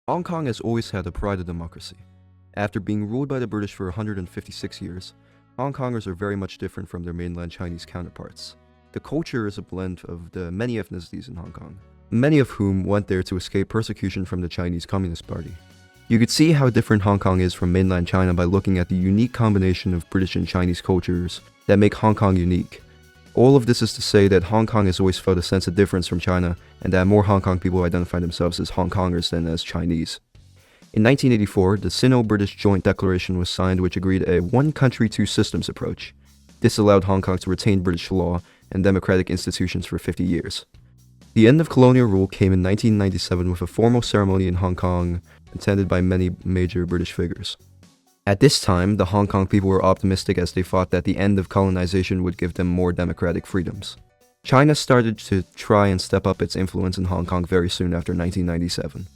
Hong Kong has always had the pride of democracy. After being ruled by the British for 156 years, Hong Kongers are very much different from their mainland Chinese counterparts. The culture is a blend of the many ethnicities in Hong Kong, many of whom went there to escape persecution from the Chinese Communist Party. You could see how different Hong Kong is from mainland China by looking at the unique combination of British and Chinese cultures that make Hong Kong unique. All of this is to say that Hong Kong has always felt a sense of difference from China, and that more Hong Kong people identify themselves as Hong Kongers than as Chinese. In 1984, the Sino-British Joint Declaration was signed, which agreed a one-country, two-systems approach. This allowed Hong Kong to retain British law and democratic institutions for 50 years. The end of colonial rule came in 1997 with a formal ceremony in Hong Kong attended by many major British figures. At this time, the Hong Kong people were optimistic as they thought that the end of colonization would give them more democratic freedoms. China started to try and step up its influence in Hong Kong very soon after 1997.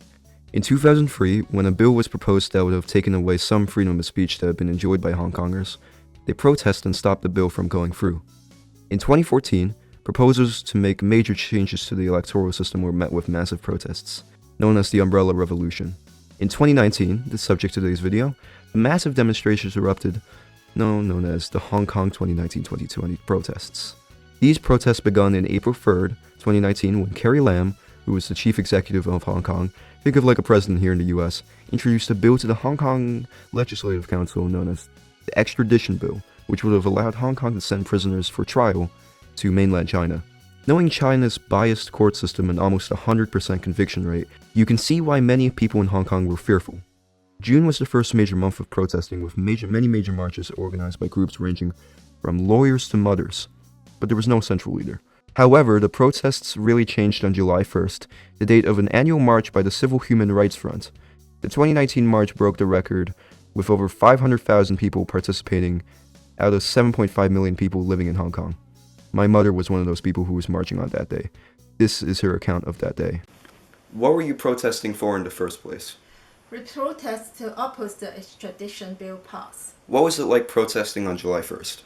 In 2003, when a bill was proposed that would have taken away some freedom of speech that had been enjoyed by Hong Kongers, they protested and stopped the bill from going through. In 2014, proposals to make major changes to the electoral system were met with massive protests, known as the Umbrella Revolution. In 2019, the subject of today's video, massive demonstrations erupted, known as the Hong Kong 2019-2020 protests. These protests began in April 3rd, 2019, when Carrie Lam, who was the chief executive of Hong Kong, think of like a president here in the US, introduced a bill to the Hong Kong Legislative Council known as the Extradition Bill, which would have allowed Hong Kong to send prisoners for trial to mainland China. Knowing China's biased court system and almost 100% conviction rate, you can see why many people in Hong Kong were fearful. June was the first major month of protesting, with many major marches organized by groups ranging from lawyers to mothers, but there was no central leader. However, the protests really changed on July 1st, the date of an annual march by the Civil Human Rights Front. The 2019 march broke the record, with over 500,000 people participating out of 7.5 million people living in Hong Kong. My mother was one of those people who was marching on that day. This is her account of that day. What were you protesting for in the first place? We protest to oppose the extradition bill pass. What was it like protesting on July 1st?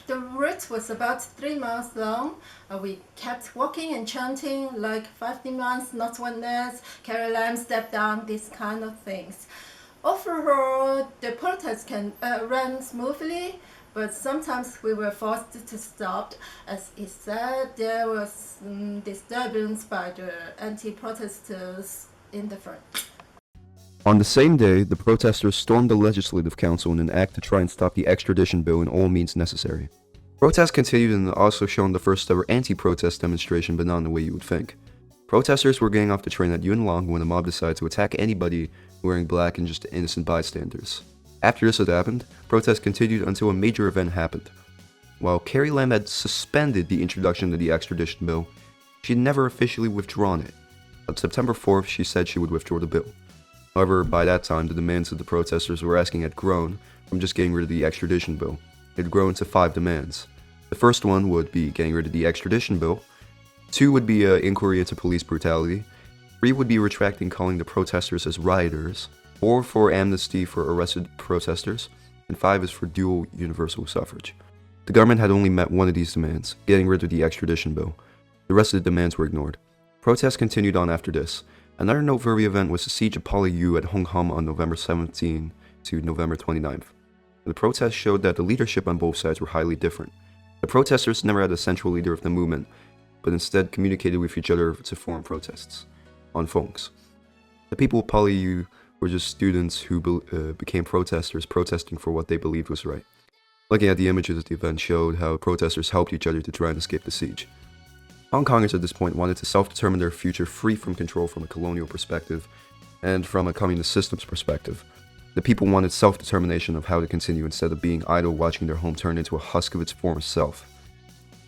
The route was about 3 miles long. We kept walking and chanting like 5 demands, not one less, Carrie Lam step down, these kind of things. Overall, the protest ran smoothly, but sometimes we were forced to stop. As it said, there was disturbance by the anti-protesters in the front. On the same day, the protesters stormed the Legislative Council in an act to try and stop the extradition bill in all means necessary. Protests continued and also shown the first ever anti-protest demonstration, but not in the way you would think. Protesters were getting off the train at Yuen Long when the mob decided to attack anybody wearing black and just innocent bystanders. After this had happened, protests continued until a major event happened. While Carrie Lam had suspended the introduction of the extradition bill, she had never officially withdrawn it. On September 4th, she said she would withdraw the bill. However, by that time, the demands that the protesters were asking had grown from just getting rid of the extradition bill. It had grown to 5 demands. The first one would be getting rid of the extradition bill. 2 would be an inquiry into police brutality. 3 would be retracting calling the protesters as rioters. 4 for amnesty for arrested protesters. And 5 is for dual universal suffrage. The government had only met one of these demands, getting rid of the extradition bill. The rest of the demands were ignored. Protests continued on after this. Another noteworthy event was the siege of Poly-U at Hong Kong on November 17 to November 29th. The protests showed that the leadership on both sides were highly different. The protesters never had a central leader of the movement, but instead communicated with each other to form protests on phones. The people of Poly-U were just students who became protesters, protesting for what they believed was right. Looking at the images of the event showed how protesters helped each other to try and escape the siege. Hong Kongers at this point wanted to self-determine their future free from control from a colonial perspective and from a communist system's perspective. The people wanted self-determination of how to continue instead of being idle watching their home turn into a husk of its former self.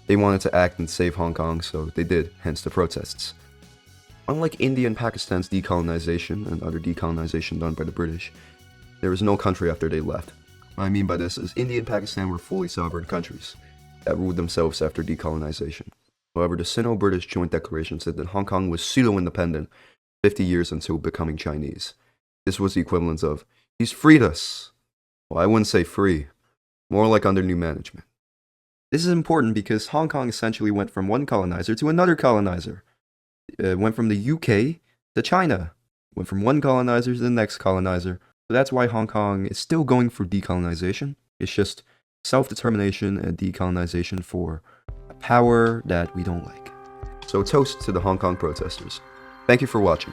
They wanted to act and save Hong Kong, so they did, hence the protests. Unlike India and Pakistan's decolonization and other decolonization done by the British, there was no country after they left. What I mean by this is India and Pakistan were fully sovereign countries that ruled themselves after decolonization. However, the Sino-British Joint Declaration said that Hong Kong was pseudo-independent 50 years until becoming Chinese. This was the equivalent of, he's freed us. Well, I wouldn't say free, more like under new management. This is important because Hong Kong essentially went from one colonizer to another colonizer. It went from the UK to China. went from one colonizer to the next colonizer. So that's why Hong Kong is still going for decolonization. It's just self-determination and decolonization for a power that we don't like. So toast to the Hong Kong protesters. Thank you for watching.